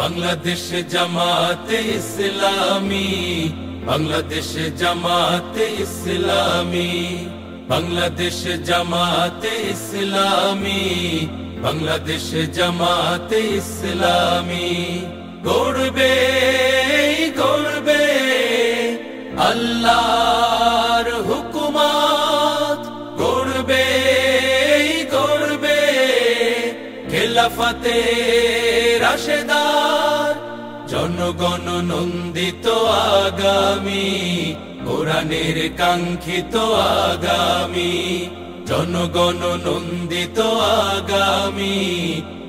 বাংলাদেশ জামাতে ইসলামী, বাংলাদেশ জামাতে ইসলামী, বাংলাদেশ জামাতে ইসলামী, বাংলাদেশ জামাতে ইসলামী। গড়বে গড়বে আল্লাহর হুকুমত, গড়বে গড়বে খেলাফতে রাশেদার, জনগণ নন্দিত আগামী, কোরআনের কাঙ্ক্ষিত আগামী, জনগণ নন্দিত আগামী,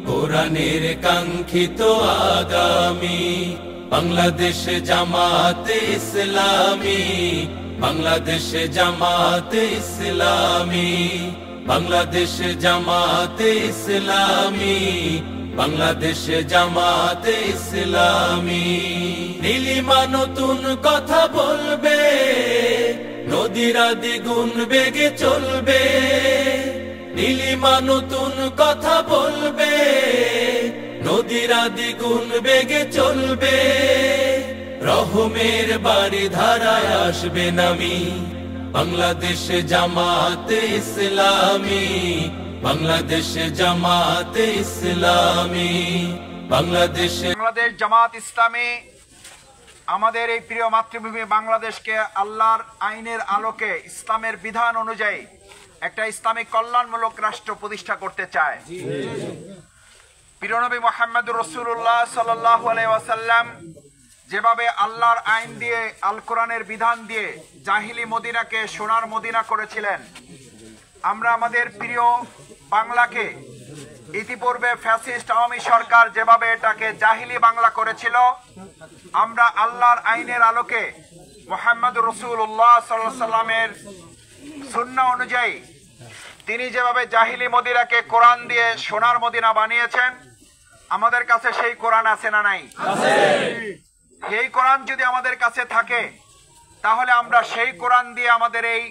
কোরআনের কাঙ্ক্ষিত আগামী। বাংলাদেশ জামাতে ইসলামী, বাংলাদেশ জামাতে ইসলামী, বাংলাদেশ জামাতে ইসলামী, বাংলাদেশ জামাতে ইসলামী। নীলিমা নতুন কথা বলবে, নদীরা দ্বিগুণ বেগে চলবে। নীলিমা নতুন কথা বলবে, নদীরা দ্বিগুণ বেগে চলবে। রহমের বাড়ি ধারায় আসবে নামি, বাংলাদেশ জামাতে ইসলামী, বাংলাদেশ জামাতে ইসলামী, বাংলাদেশ জামাত ইসলামী আমাদের এই প্রিয় মাতৃভূমি বাংলাদেশকে আল্লাহর আইনের আলোকে ইসলামের বিধান অনুযায়ী একটা ইসলামিক কল্যাণমূলক রাষ্ট্র প্রতিষ্ঠা করতে চায়। প্রিয় নবী মুহাম্মদুর রাসূলুল্লাহ সাল্লাল্লাহু আলাইহি ওয়াসাল্লাম যেভাবে আল্লাহর আইন দিয়ে, আল কোরআনের বিধান দিয়ে জাহিলি মদিনাকে সোনার মদিনা করেছিলেন, আমরা আমাদের প্রিয় বাংলাকে ইতিপূর্বে ফ্যাসিস্ট আওয়ামী সরকার যেভাবে এটাকে জাহিলি বাংলা করেছিল, আমরা আল্লাহর আইনের আলোকে মুহাম্মদুর রাসূলুল্লাহ সাল্লাল্লাহু আলাইহি ওয়াসাল্লামের সুন্নাহ অনুযায়ী তিনি যেভাবে জাহিলি মদিনাকে কোরআন দিয়ে সোনার মদিনা বানিয়েছেন, আমাদের কাছে সেই কোরআন আছে না নাই? এই কোরআন যদি আমাদের কাছে থাকে, তাহলে আমরা সেই কোরআন দিয়ে আমাদের এই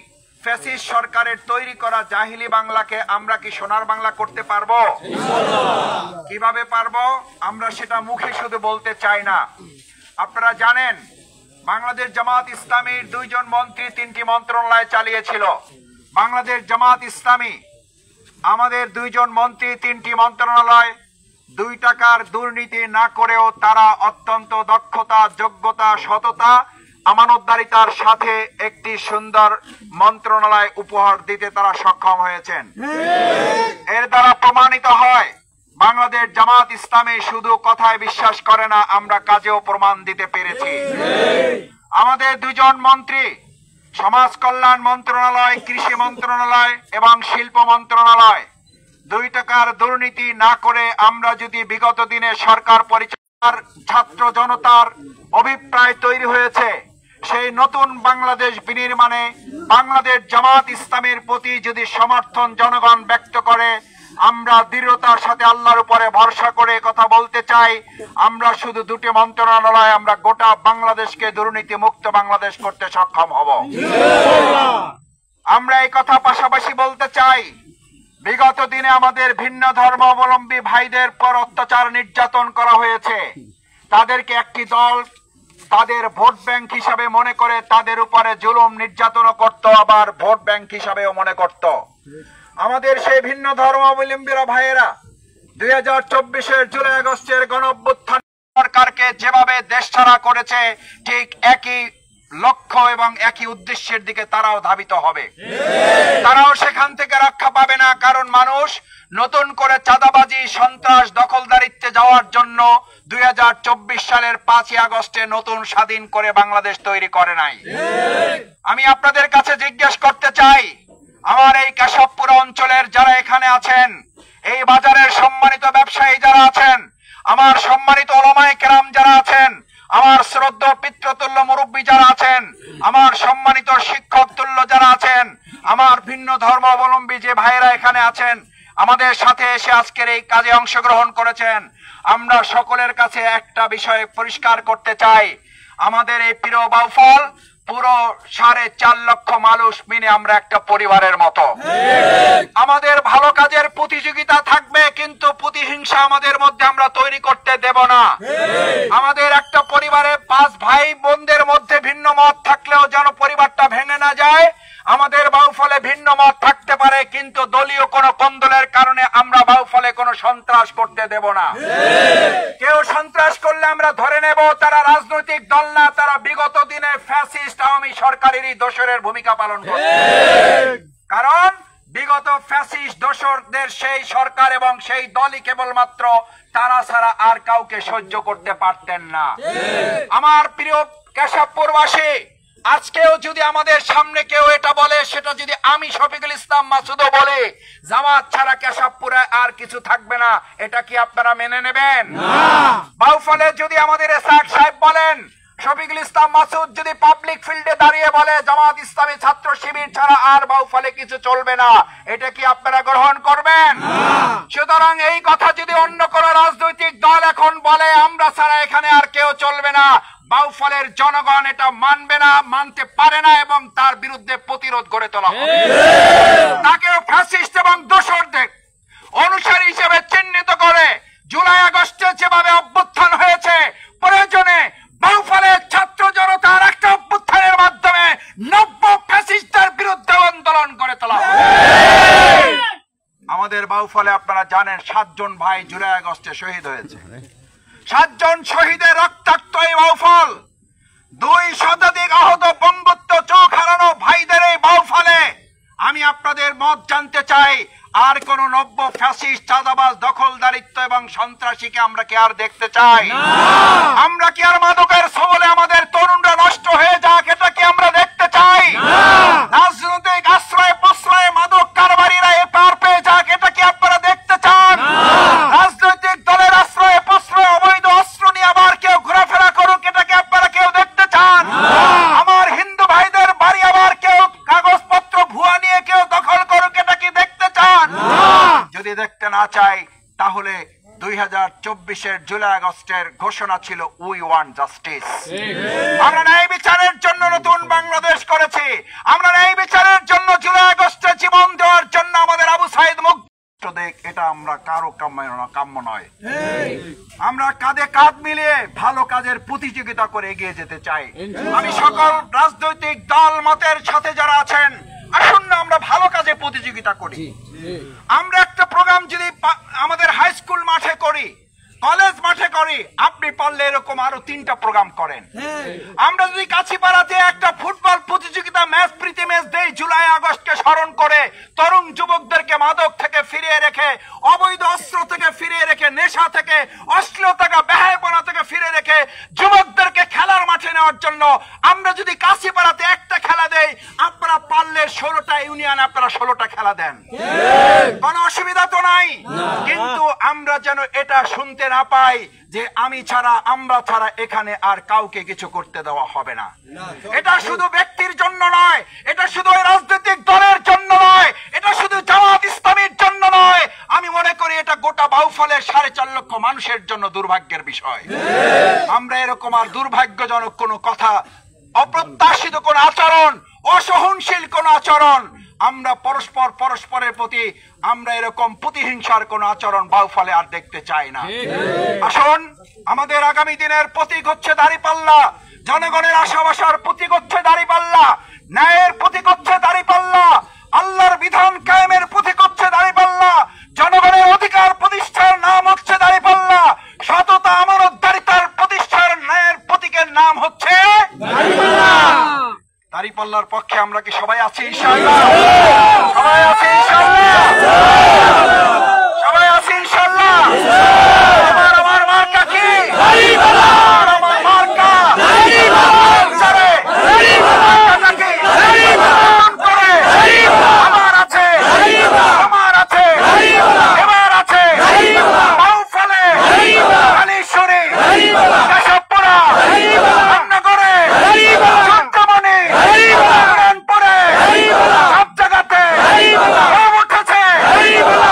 ফ্যাসিস্ট সরকারের তৈরি করা জাহিলি বাংলাকে আমরা কি সোনার বাংলা করতে পারবো? কিভাবে পারবো? আমরা সেটা মুখে শুধু বলতে চাই না। আপনারা জানেন, বাংলাদেশ জামাত ইসলামীর 2 জন মন্ত্রী 3টি মন্ত্রণালয় চালিয়েছিল। বাংলাদেশ জামাত ইসলামী আমাদের 2 জন মন্ত্রী 3টি মন্ত্রণালয় 2 টাকার দুর্নীতি না করেও তারা অত্যন্ত দক্ষতা, যোগ্যতা, সততা, আমানতদারিতার সাথে একটি সুন্দর মন্ত্রণালয় উপহার দিতে তারা সক্ষম হয়েছেন। এর দ্বারা প্রমাণিত হয় বাংলাদেশ জামাত ইসলামী শুধু কথায় বিশ্বাস করে না, আমরা কাজেও প্রমাণ দিতে পেরেছি। আমাদের 2 জন মন্ত্রী সমাজ কল্যাণ মন্ত্রণালয়, কৃষি মন্ত্রণালয় এবং শিল্প মন্ত্রণালয় 2 টাকার দুর্নীতি না করে আমরা যদি বিগত দিনে সরকার পরিচালনার ছাত্র জনতার অভিপ্রায় তৈরি হয়েছে, সেই নতুন বাংলাদেশ বিনির্মাণে বাংলাদেশ জামাত ইসলামের প্রতি যদি সমর্থন জনগণ ব্যক্ত করে, আমরা দৃঢ়তার সাথে আল্লাহর উপরে ভরসা করে কথা বলতে চাই, আমরা শুধু 2টি মন্ত্রণালয় আমরা গোটা বাংলাদেশকে দুর্নীতি মুক্ত বাংলাদেশ করতে সক্ষম হব। আমরা এই কথা পাশাপাশি বলতে চাই, বিগত দিনে আমাদের ভিন্ন ধর্মাবলম্বী ভাইদের পর অত্যাচার নির্যাতন করা হয়েছে। তাদেরকে একটি দল তাদের ভোট ব্যাংক হিসাবে মনে করে তাদের উপরে জুলুম নির্যাতন করত, আবার ভোট ব্যাংক হিসাবেও মনে করত। আমাদের সেই ভিন্ন ধর্মাবলম্বীরা ভাইয়েরা 2024-এর জুলাই আগস্টের গণঅভ্যুত্থান সরকারকে যেভাবে দেশছাড়া করেছে, ঠিক একই লক্ষ্য এবং একই উদ্দেশ্যের দিকে তারাও ধাবিত হবে। তারাও সেখান থেকে রক্ষা পাবে না, কারণ মানুষ নতুন করে চাঁদাবাজি, সন্ত্রাস, দখলদারিত্বে যাওয়ার জন্য 2024 সালের 5ই আগস্টে নতুন স্বাধীন করে বাংলাদেশ তৈরি করে নাই। আমি আপনাদের কাছে জিজ্ঞেস করতে চাই, আমার এই কেশবপুর অঞ্চলের যারা এখানে আছেন, এই বাজারের সম্মানিত ব্যবসায়ী যারা আছেন, আমার সম্মানিত ওলামায়ে কেরাম যারা আছেন, আমার শ্রদ্ধেয় পিতৃতুল্য মুরব্বী যারা আছেন, আমার সম্মানিত শিক্ষক তুল্য যারা আছেন, আমার ভিন্ন ধর্মাবলম্বী যে ভাইয়েরা এখানে আছেন, আমাদের সাথে এসে আজকের এই কাজে অংশগ্রহণ করেছেন, আমরা সকলের কাছে একটা বিষয় পরিষ্কার করতে চাই। আমাদের এই প্রিয় বাউফল পুরো 4.5 লক্ষ মানুষ মিলে আমরা একটা পরিবারের মতো। আমাদের ভালো কাজের প্রতিযোগিতা থাকবে, কিন্তু প্রতিহিংসা আমাদের মধ্যে আমরা তৈরি করতে দেব না। আমাদের একটা পরিবারে 5 ভাই বোনদের মধ্যে ভিন্ন মত থাকলেও যেন পরিবারটা ভেঙে না যায়। আমাদের বাউফলে ভিন্ন মত থাকতে পারে, কিন্তু দলীয় কোনো কোন্দলের কারণে আমরা বাউফলে কোনো সন্ত্রাস করতে দেব না। কেউ সন্ত্রাস করলে আমরা ধরে নেব তারা রাজনৈতিক দল না, তারা বিগত দিনে ফ্যাসিস্ট আওয়ামী সরকারেরই দোসরের ভূমিকা পালন করছে। কারণ বিগত ফ্যাসিস্ট দোসরদের সেই সরকার এবং সেই দলই কেবলমাত্র তারা ছাড়া আর কাউকে সহ্য করতে পারতেন না। আমার প্রিয় কেশবপুরবাসী, আজকেও যদি আমাদের সামনে কেউ এটা বলে, সেটা যদি আমি শফিকুল ইসলাম মাসুদও বলে জামাত ছাড়া কেশবপুরে আর কিছু থাকবে না, এটা কি আপনারা মেনে নেবেন? বাউফলে যদি আমাদের এসআক সাহেব বলেন, শফিকুল ইসলাম মাসুদ যদি পাবলিক ফিল্ডে দাঁড়িয়ে বলে জামাত ইসলামী ছাত্র শিবির ছাড়া আর বাউফলে কিছু চলবে না, এটা কি আপনারা গ্রহণ করবেন? সুতরাং এই কথা যদি অন্য কোন রাজনৈতিক দল এখন বলে আমরা ছাড়া এখানে আর কেউ চলবে না, বাউফলের জনগণ এটা মানবে না, মানতে পারে না, এবং তার বিরুদ্ধে প্রতিরোধ গড়ে তোলা হবে। তাকেও ফ্যাসিস্ট এবং দোসরদের অনুসারী হিসেবে চিহ্নিত করে জুলাই আগস্টে যেভাবে অভ্যুত্থান হয়েছে, প্রয়োজনে বাউফলের ছাত্র জনতার একটা অভ্যুত্থানের মাধ্যমে নব্য ফ্যাসিস্টদের বিরুদ্ধে আন্দোলন করে তোলা হবে। আমাদের বাউফলে আপনারা জানেন 7 জন ভাই জুলাই আগস্টে শহীদ হয়েছে। 7 জন শহীদের রক্তাক্ত এই বাউফল, 2 শতাধিক আহত বঙ্গত্ব চোখ হারানো ভাইদের এই বাউফলে আমি আপনাদের মত জানতে চাই, আর কোন নব্য ফ্যাসিস্ট চাঁদাবাজ দখলদারিত্ব এবং সন্ত্রাসীকে আমরা কি আর দেখতে চাই? আমরা কি আর মাদকের ছবলে আমাদের তরুণরা নষ্ট হয়ে যাক, এটা কি আমরা দেখতে চাই? রাজনৈতিক আশ্রয় প্রশ্রয়ে মাদক কারবারিরা পার পেয়ে যাক, এটা কি আপনারা দেখতে চান? রাজনৈতিক দলের আশ্রয়ে প্রশ্রয়ে অবৈধ অস্ত্র নিয়ে আবার কেউ ঘোরাফেরা করুক, এটা কি আপনারা কেউ দেখতে চান? আমার হিন্দু ভাইদের বাড়ি আবার কেউ কাগজপত্র ভুয়া নিয়ে কেউ দখল করুক, এটা কি দেখতে চান? যদি দেখতে না চাই, তাহলে 2024-এর জুলাই আগস্টের ঘোষণা ছিল উই ওয়ান্ট জাস্টিস। আমরা ন্যায় বিচারের জন্য নতুন বাংলাদেশ করেছি। আমরা ন্যায় বিচারের জন্য জুলাই আগস্টে জীবন দেওয়ার জন্য আমাদের আবু সাইদ মুক্ত দেখ, এটা আমরা কারো কাম্য নয়। আমরা কাঁধে কাঁধ মিলিয়ে ভালো কাজের প্রতিযোগিতা করে এগিয়ে যেতে চাই। আমি সকল রাজনৈতিক দল মতের সাথে যারা আছেন, আসুন না আমরা ভালো কাজে প্রতিযোগিতা করি। আমরা একটা প্রোগ্রাম যদি আমাদের হাই স্কুল মাঠে করি, কলেজ মাঠে করি, আপনি পারলে এরকম আরো 3টা প্রোগ্রাম করেন। আমরা যদি কাছিপাড়াতে একটা ফুটবল প্রতিযোগিতা ম্যাচ, প্রীতি ম্যাচ দেই জুলাই আগস্টকে স্মরণ করে, তরুণ যুবকদেরকে মাদক থেকে ফিরিয়ে রেখে, অবৈধ অস্ত্র থেকে ফিরিয়ে রেখে, নেশা থেকে, অশ্লীলতা বেহায়াপনা থেকে ফিরে রেখে যুবকদেরকে খেলার মাঠে নেওয়ার জন্য আমরা যদি কাছিপাড়াতে একটা খেলা দেই, আপনারা পারলে 16টা ইউনিয়ন আপনারা 16টা খেলা দেন, কোনো অসুবিধা তো নাই। কিন্তু আমরা যেন এটা শুনতে না পাই যে আমি ছাড়া, আমরা ছাড়া এখানে আর কাউকে কিছু করতে দেওয়া হবে না। এটা শুধু ব্যক্তির জন্য নয়, এটা শুধু রাজনৈতিক দলের জন্য নয়, এটা শুধু জামাত ইসলামীর জন্য নয়। আমি মনে করি এটা গোটা বাউফলের 4.5 লক্ষ মানুষের জন্য দুর্ভাগ্যের বিষয়। আমরা এরকম আর দুর্ভাগ্যজনক কোনো কথা, অপ্রত্যাশিত কোন আচরণ, অসহনশীল কোন আচরণ, আমরা পরস্পরের প্রতি আমরা এরকম প্রতিহিংসার কোন আচরণ বাউফলে আর দেখতে চাই না। আসুন, আমাদের আগামী দিনের প্রতীক হচ্ছে দাঁড়িপাল্লা, জনগণের আশা-আশার প্রতীক হচ্ছে দাঁড়িপাল্লা, ন্যায়ের প্রতীক হচ্ছে দাঁড়িপাল্লা, আল্লাহর বিধান কায়েমের প্রতীক হচ্ছে দাঁড়িপাল্লা, জনগণের অধিকার প্রতিষ্ঠার নাম হচ্ছে দাঁড়িপাল্লা, সততা আমানতদারিতার প্রতিষ্ঠার ন্যায়ের প্রতীকের নাম হচ্ছে দাঁড়িপাল্লা। দাঁড়িপাল্লার পক্ষে আমরা কি সবাই আছি ইনশাআল্লাহ? সবাই আছি ইনশাআল্লাহ? সবাই আছি ইনশাআল্লাহ? আমার মার্কা কি? দাঁড়িপাল্লা। আমার মার্কা দাঁড়িপাল্লা। চলে দাঁড়িপাল্লা কি? দাঁড়িপাল্লা করে দাঁড়িপাল্লা। আমার আছে দাঁড়িপাল্লা। আমার আছে দাঁড়িপাল্লা। এবার আছে দাঁড়িপাল্লা। বাউফলে দাঁড়িপাল্লা। কালীশ্বরী দাঁড়িপাল্লা। কেশবপুরা দাঁড়িপাল্লা। রামনগরে দাঁড়িপাল্লা। চট্টগ্রামে দাঁড়িপাল্লা। সব জায়গাতে দাঁড়িপাল্লা। উঠেছে দাঁড়িপাল্লা।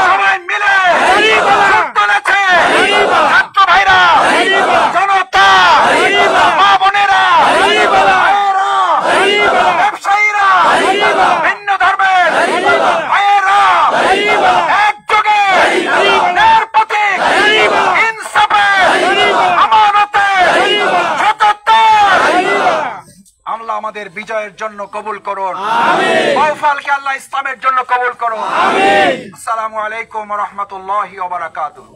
আমাদের বিজয়ের জন্য কবুল করুন। বহুফলকে আল্লাহ ইসলামের জন্য কবুল করুন। আসসালামু আলাইকুম ওয়া রাহমাতুল্লাহি ওয়া বারাকাতুহু।